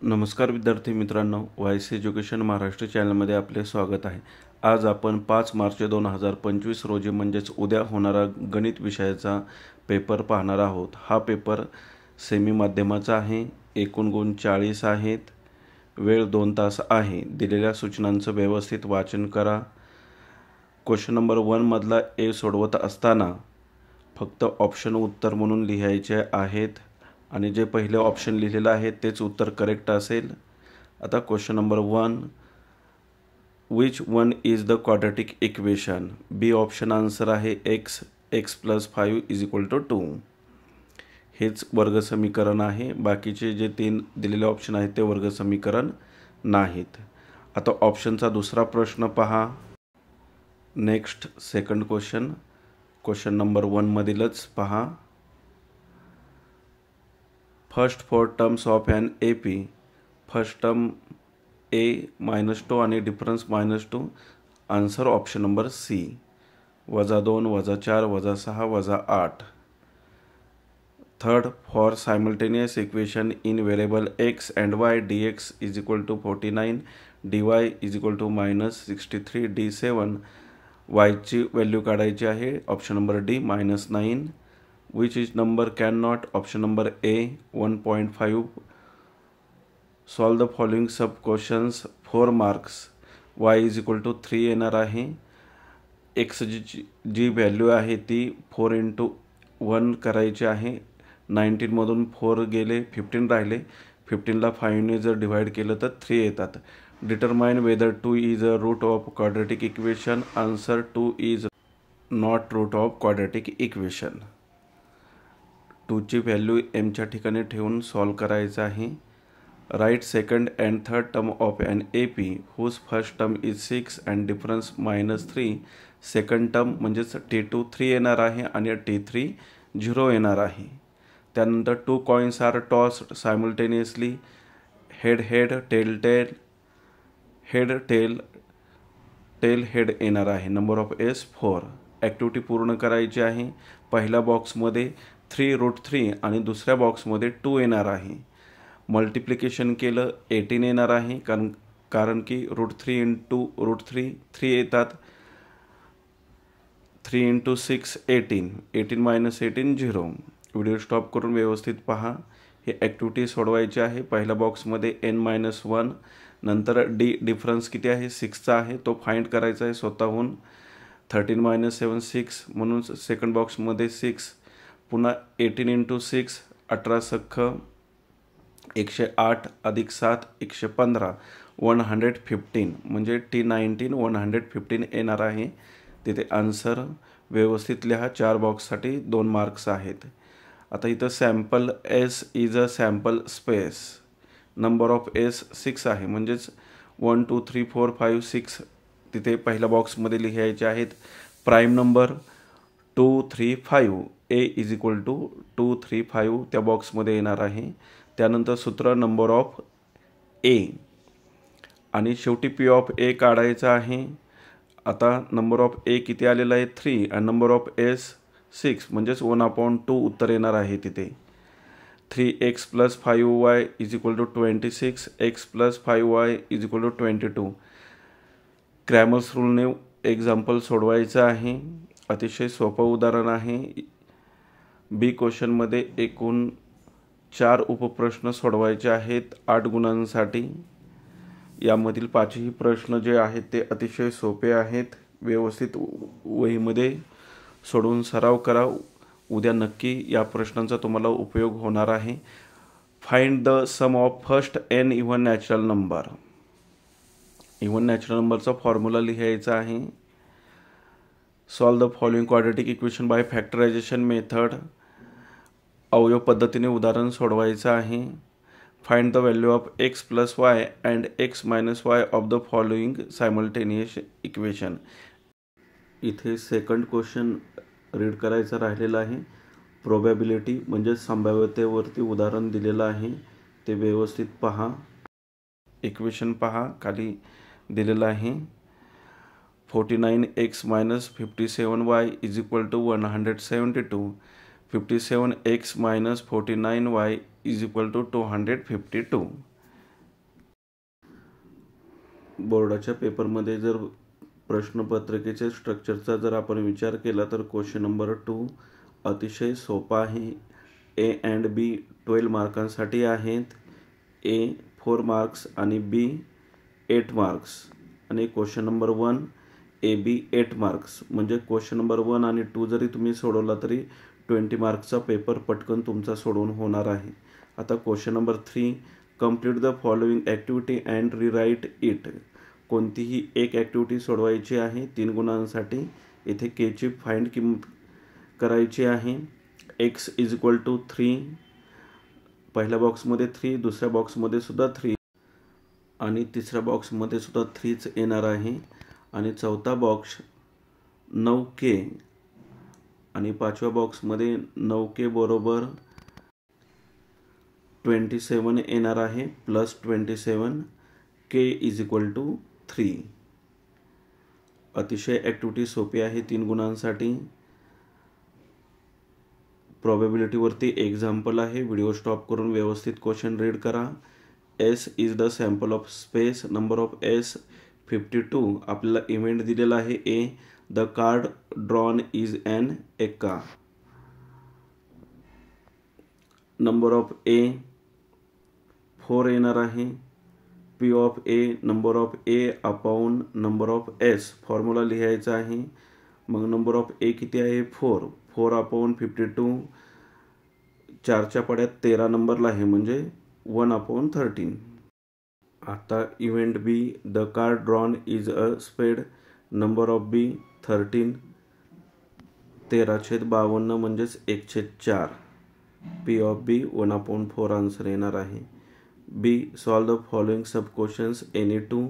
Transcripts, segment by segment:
नमस्कार विद्यार्थी मित्रांनो, वायसी एज्युकेशन महाराष्ट्र चॅनलमध्ये आपले स्वागत आहे। आज आपण 5 मार्च 2025 रोजी म्हणजेच उद्या होणारा गणित विषयाचा पेपर पाहणार आहोत। हा पेपर सेमी माध्यमाचा आहे। एकूण गुण 40 आहेत। वेळ 2 तास आहे। दिलेल्या सूचनांचं व्यवस्थित वाचन करा। क्वेश्चन नंबर 1 मधला ए सोडवत असताना फक्त ऑप्शन उत्तर म्हणून लिहायचे आहेत आणि जे पहिले ऑप्शन लिहिलेलं आहे तेच उत्तर करेक्ट असेल। आता question number 1, which one is the quadratic equation? B option answer आहे x + 5 = 2। हेच वर्ग समीकरण आहे। बाकीचे जे 3 दिलेले ऑप्शन आहेत ते वर्ग समीकरण नाहीत। आता ऑप्शनचा दुसरा प्रश्न पहा। नेक्स्ट सेकंड क्वेश्चन नंबर 1 मधीलच पहा। First 4 terms of an AP, first term A -2 आणि difference -2। Answer option number C, -2 -4 -6 -8। Third, for simultaneous equation in variable x and y dx = 49, dy = -63, d7 y ची व्हॅल्यू काढायची आहे। Option number D -9। Which is number cannot? Option number A 1.5। Solve the following sub questions 4 marks। y = 3 येणार आहे। x जी value आहे ती 4 × 1 करायची आहे। 19 मधून 4 गेले, 15 राहिले। 15ला 5 ने जर डिवाइड केलं तर 3 येतात। Determine whether 2 is a root of quadratic equation. Answer 2 is not root of quadratic equation. 2 ची व्हॅल्यू m च्या ठिकाणी ठेवून सॉल्व करायचं आहे। Write second and third term of an AP whose first term is 6 and difference -3। Second term म्हणजेच T2 3 येणार आहे आणि T3 0 येणार आहे। त्यानंतर 2 coins are tossed simultaneously, head head, tail tail, head tail, tail head येणार आहे। Number of S 4। ॲक्टिव्हिटी पूर्ण करायची आहे। पहिल्या बॉक्समध्ये 3√3 आणि दुसऱ्या बॉक्समध्ये 2 येणार आहे। मल्टिप्लिकेशन केलं 18 येणार आहे, कारण की √3 × √3 3 येतात। 3 × 6 18, 18 - 18 0। व्हिडिओ स्टॉप करून व्यवस्थित पहा। हे ॲक्टिव्हिटी सोडवायची आहे। पहिल्या बॉक्समध्ये n-1, नंतर डिफरन्स किती आहे 6चा आहे तो फाइंड करायचा आहे स्वतःहून। 13 - 7 6 म्हणून सेकंड बॉक्समध्ये 6, पुन्हा 18 × 6 18 सख्ख 108 + 7 115 115 म्हणजे T19 115 येणार आहे। तिथे आन्सर व्यवस्थित लिहा। 4 बॉक्ससाठी 2 मार्क्स आहेत। आता इथं sample S is a sample space. Number of S 6 आहे, म्हणजेच 1 2 3 4 5 6 तिथे पहिल्या बॉक्समध्ये लिहायचे आहेत। प्राईम नंबर 2 3 5, A = 2 3 5 त्या बॉक्समध्ये येणार आहे। त्यानंतर सूत्र नंबर ऑफ A आणि शेवटी P ऑफ A काढायचा आहे। आता नंबर ऑफ A किती आलेला आहे 3 आणि नंबर ऑफ S 6, म्हणजेच 1/2 उत्तर येणार आहे तिथे। 3x + 5y = 26, x + 5y = 22। Cramer's रूलने example सोडवायचं आहे। अतिशय सोपं उदाहरण आहे। बी क्वेश्चनमध्ये एकूण 4 उपप्रश्न सोडवायचे आहेत 8 गुणांसाठी। यामधील 5ही प्रश्न जे आहेत ते अतिशय सोपे आहेत। व्यवस्थित वहीमध्ये सोडवून सराव करा। उद्या नक्की या प्रश्नांचा तुम्हाला उपयोग होणार आहे। Find the sum of first n even natural number. Even natural नंबरचा फॉर्म्युला लिहायचा आहे। Solve the following quadratic equation by factorisation method. अवयव पद्धतीने उदाहरण सोडवायचं आहे। Find the value of x + y and x - y of the following simultaneous equation. इथे second question read करायचं राहिलेलं आहे। प्रोबॅबिलिटी म्हणजे संभाव्यतेवरती उदाहरण दिलेलं आहे, ते व्यवस्थित पहा। इक्वेशन पहा, खाली दिलेलं आहे 49x - 57y = 172, 57x - 49y = 252। बोर्डाच्या पेपरमध्ये जर प्रश्नपत्रिकेचे स्ट्रक्चरचा जर आपण विचार केला तर क्वेश्चन नंबर 2 अतिशय सोपा आहे. ए अँड बी 12 मार्कांसाठी आहेत. ए 4 मार्क्स आणि बी 8 मार्क्स. आणि question number 1 A B 8 marks. म्हणजे क्वेश्चन नंबर 1 आणि 2 जरी तुम्ही सोडवला तरी 20 मार्क्सचा पेपर पटकन तुमचा सोडवून होणार आहे. आता question number 3 complete the following activity and rewrite it. कोणतीही एक ॲक्टिव्हिटी सोडवायची आहे 3 गुणांसाठी. इथे केची फाइंड किंमत करायची आहे. X is equal to 3. पहिल्या बॉक्समध्ये 3, दुसऱ्या बॉक्समध्ये सुद्धा 3 आणि तिसऱ्या बॉक्समध्ये सुद्धा 3च येणार आहे. आणि चौथा बॉक्स 9K आणि पाचव्या बॉक्समध्ये 9K बरोबर 27 येणार आहे plus 27 K is equal to 3. अतिशय ॲक्टिव्हिटी सोपी आहे 3 गुणांसाठी. प्रोबॅबिलिटीवरती एक्झाम्पल आहे. व्हिडिओ स्टॉप करून व्यवस्थित क्वेश्चन रीड करा. S is the sample of space. Number of S 52. आपल्याला इव्हेंट दिलेला आहे A. The card drawn is an एका. नंबर ऑफ ए 4 येणार आहे. P of A number of A upon number of S formula लिहायचा आहे. मग नंबर ऑफ ए किती आहे 4. 4 अपॉन 52 4च्या पड्यात 13 नंबरला आहे म्हणजे 1 अपॉन 13. आता event B the card drawn is a spade. Number of B 13. 13/52 म्हणजेच 1/4. P of B 1 upon 4 answer येणार आहे. B solve the following sub questions any two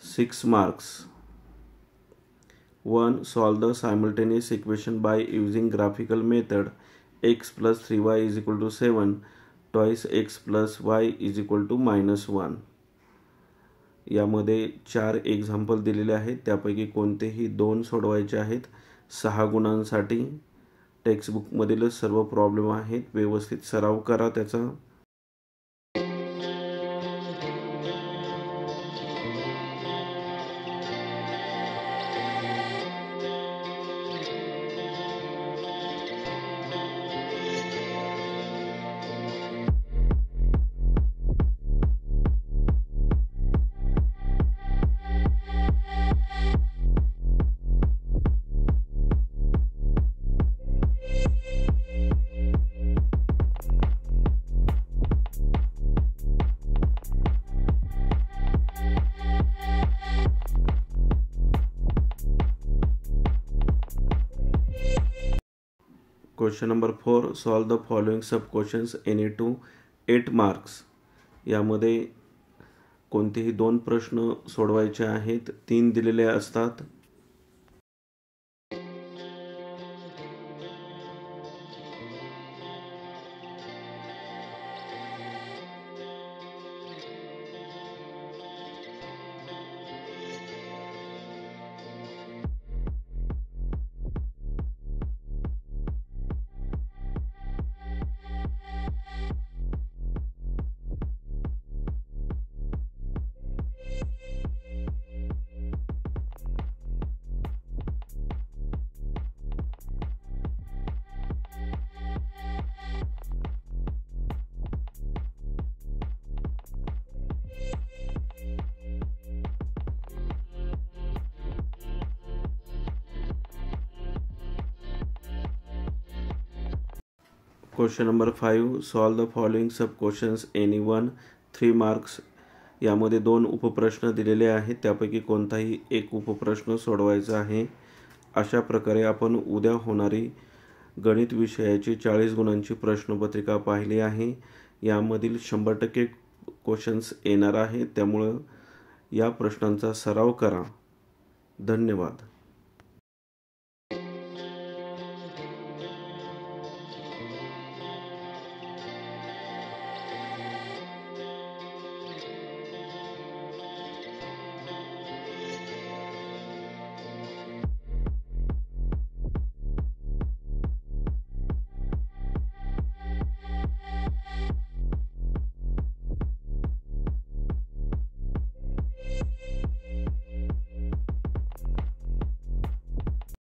6 marks. 1. Solve the simultaneous equation by using graphical method. X plus 3y is equal to 7 twice x plus y is equal to -1. यामध्ये 4 example दिलेले आहेत. त्यापैकी कोणतेही 2 सोडवायचे आहेत 6 गुणांसाठी. टेक्स्टबुकमधील सर्व problem आहेत. व्यवस्थित सराव करा त्याचा. Question number 4 solve the following sub questions any to 8 marks. यामध्ये कोणतेही 2 प्रश्न सोडवायचे आहेत. 3 दिलेले असतात. Question number 5 solve the following sub questions any one 3 marks. यामध्ये 2 उपप्रश्न दिलेले आहेत. त्यापैकी कोणताही एक उपप्रश्न सोडवायचा आहे. अशा प्रकारे आपण उद्या होणारी गणित विषयाची 40 गुणांची प्रश्नपत्रिका पाहिली आहे. यामधील 100% क्वेश्चन्स येणार आहेत. त्यामुळं या प्रश्नांचा सराव करा. धन्यवाद.